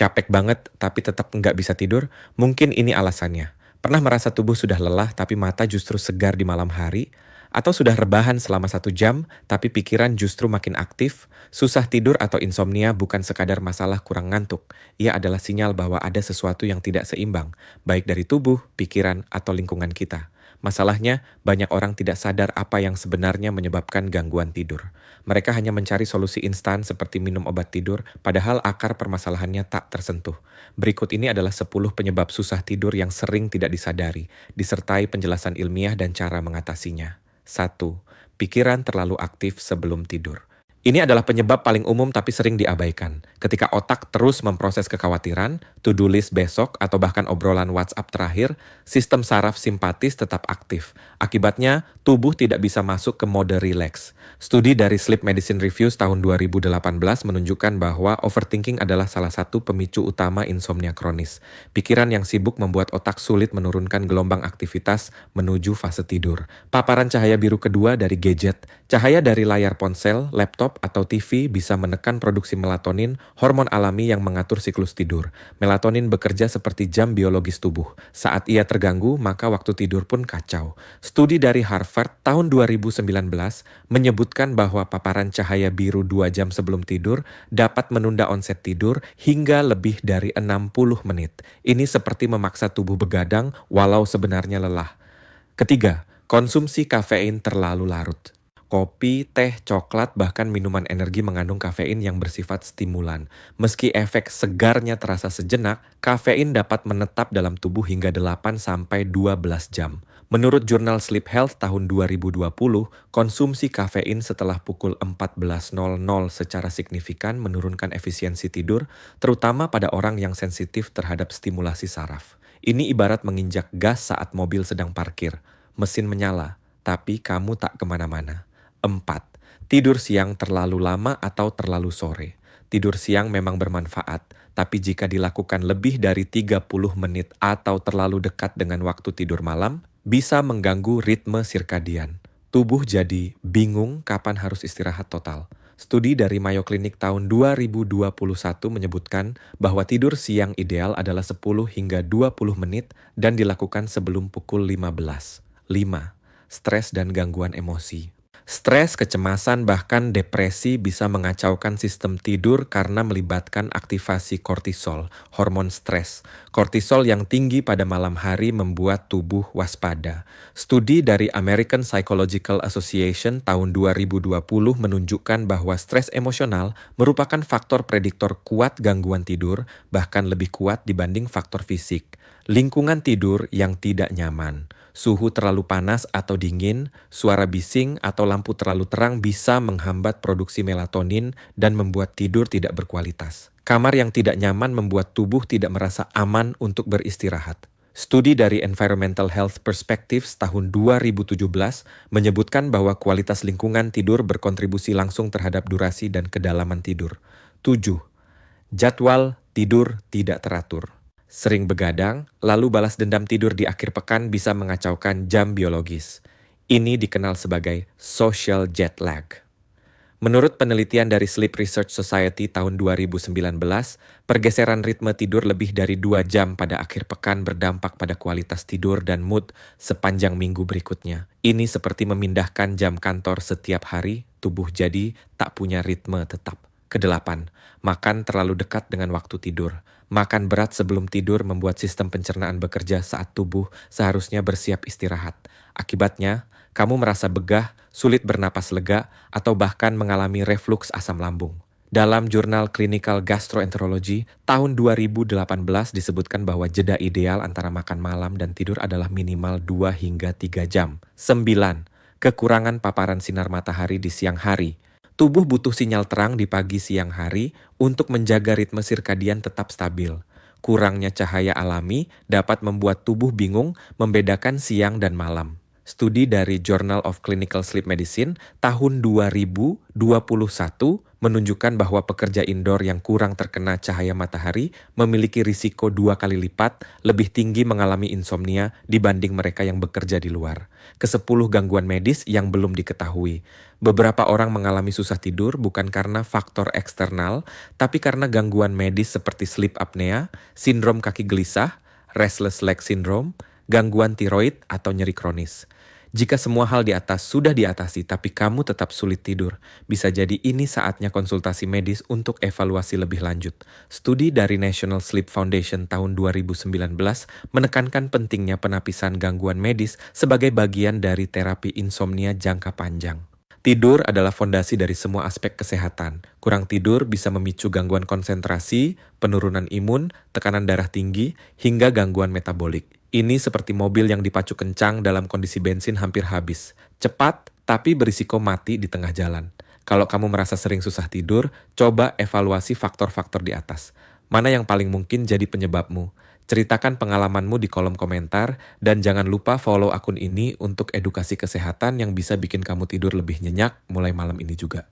Capek banget tapi tetap nggak bisa tidur? Mungkin ini alasannya. Pernah merasa tubuh sudah lelah tapi mata justru segar di malam hari? Atau sudah rebahan selama 1 jam tapi pikiran justru makin aktif? Susah tidur atau insomnia bukan sekadar masalah kurang ngantuk. Ia adalah sinyal bahwa ada sesuatu yang tidak seimbang, baik dari tubuh, pikiran, atau lingkungan kita. Masalahnya, banyak orang tidak sadar apa yang sebenarnya menyebabkan gangguan tidur. Mereka hanya mencari solusi instan seperti minum obat tidur, padahal akar permasalahannya tak tersentuh. Berikut ini adalah 10 penyebab susah tidur yang sering tidak disadari, disertai penjelasan ilmiah dan cara mengatasinya. 1. Pikiran terlalu aktif sebelum tidur. Ini adalah penyebab paling umum tapi sering diabaikan. Ketika otak terus memproses kekhawatiran, to-do list besok, atau bahkan obrolan WhatsApp terakhir, sistem saraf simpatis tetap aktif. Akibatnya, tubuh tidak bisa masuk ke mode relax. Studi dari Sleep Medicine Reviews tahun 2018 menunjukkan bahwa overthinking adalah salah satu pemicu utama insomnia kronis. Pikiran yang sibuk membuat otak sulit menurunkan gelombang aktivitas menuju fase tidur. Paparan cahaya biru kedua dari gadget. Cahaya dari layar ponsel, laptop, atau TV bisa menekan produksi melatonin, hormon alami yang mengatur siklus tidur. Melatonin bekerja seperti jam biologis tubuh. Saat ia terganggu, maka waktu tidur pun kacau. Studi dari Harvard tahun 2019 menyebutkan bahwa paparan cahaya biru 2 jam sebelum tidur dapat menunda onset tidur hingga lebih dari 60 menit. Ini seperti memaksa tubuh begadang walau sebenarnya lelah. Ketiga, konsumsi kafein terlalu larut. Kopi, teh, coklat, bahkan minuman energi mengandung kafein yang bersifat stimulan. Meski efek segarnya terasa sejenak, kafein dapat menetap dalam tubuh hingga 8-12 jam. Menurut jurnal Sleep Health tahun 2020, konsumsi kafein setelah pukul 14.00 secara signifikan menurunkan efisiensi tidur, terutama pada orang yang sensitif terhadap stimulasi saraf. Ini ibarat menginjak gas saat mobil sedang parkir. Mesin menyala, tapi kamu tak kemana-mana. 4. Tidur siang terlalu lama atau terlalu sore. Tidur siang memang bermanfaat, tapi jika dilakukan lebih dari 30 menit atau terlalu dekat dengan waktu tidur malam, bisa mengganggu ritme sirkadian. Tubuh jadi bingung kapan harus istirahat total. Studi dari Mayo Clinic tahun 2021 menyebutkan bahwa tidur siang ideal adalah 10 hingga 20 menit dan dilakukan sebelum pukul 15. 5. Stres dan gangguan emosi. Stres, kecemasan, bahkan depresi bisa mengacaukan sistem tidur karena melibatkan aktivasi kortisol, hormon stres. Kortisol yang tinggi pada malam hari membuat tubuh waspada. Studi dari American Psychological Association tahun 2020 menunjukkan bahwa stres emosional merupakan faktor prediktor kuat gangguan tidur, bahkan lebih kuat dibanding faktor fisik. Lingkungan tidur yang tidak nyaman. Suhu terlalu panas atau dingin, suara bising atau lampu terlalu terang bisa menghambat produksi melatonin dan membuat tidur tidak berkualitas. Kamar yang tidak nyaman membuat tubuh tidak merasa aman untuk beristirahat. Studi dari Environmental Health Perspectives tahun 2017 menyebutkan bahwa kualitas lingkungan tidur berkontribusi langsung terhadap durasi dan kedalaman tidur. 7. Jadwal tidur tidak teratur. Sering begadang, lalu balas dendam tidur di akhir pekan bisa mengacaukan jam biologis. Ini dikenal sebagai social jet lag. Menurut penelitian dari Sleep Research Society tahun 2019, pergeseran ritme tidur lebih dari 2 jam pada akhir pekan berdampak pada kualitas tidur dan mood sepanjang minggu berikutnya. Ini seperti memindahkan jam kantor setiap hari, tubuh jadi tak punya ritme tetap. Kedelapan, makan terlalu dekat dengan waktu tidur. Makan berat sebelum tidur membuat sistem pencernaan bekerja saat tubuh seharusnya bersiap istirahat. Akibatnya, kamu merasa begah, sulit bernapas lega, atau bahkan mengalami refluks asam lambung. Dalam jurnal Clinical Gastroenterology tahun 2018 disebutkan bahwa jeda ideal antara makan malam dan tidur adalah minimal 2 hingga 3 jam. 9. Kekurangan paparan sinar matahari di siang hari. Tubuh butuh sinyal terang di pagi siang hari untuk menjaga ritme sirkadian tetap stabil. Kurangnya cahaya alami dapat membuat tubuh bingung membedakan siang dan malam. Studi dari Journal of Clinical Sleep Medicine tahun 2021 menunjukkan bahwa pekerja indoor yang kurang terkena cahaya matahari memiliki risiko 2 kali lipat lebih tinggi mengalami insomnia dibanding mereka yang bekerja di luar. Ke-10 gangguan medis yang belum diketahui. Beberapa orang mengalami susah tidur bukan karena faktor eksternal, tapi karena gangguan medis seperti sleep apnea, sindrom kaki gelisah, restless leg syndrome, gangguan tiroid, atau nyeri kronis. Jika semua hal di atas sudah diatasi tapi kamu tetap sulit tidur, bisa jadi ini saatnya konsultasi medis untuk evaluasi lebih lanjut. Studi dari National Sleep Foundation tahun 2019 menekankan pentingnya penapisan gangguan medis sebagai bagian dari terapi insomnia jangka panjang. Tidur adalah fondasi dari semua aspek kesehatan. Kurang tidur bisa memicu gangguan konsentrasi, penurunan imun, tekanan darah tinggi, hingga gangguan metabolik. Ini seperti mobil yang dipacu kencang dalam kondisi bensin hampir habis. Cepat, tapi berisiko mati di tengah jalan. Kalau kamu merasa sering susah tidur, coba evaluasi faktor-faktor di atas. Mana yang paling mungkin jadi penyebabmu? Ceritakan pengalamanmu di kolom komentar, dan jangan lupa follow akun ini untuk edukasi kesehatan yang bisa bikin kamu tidur lebih nyenyak mulai malam ini juga.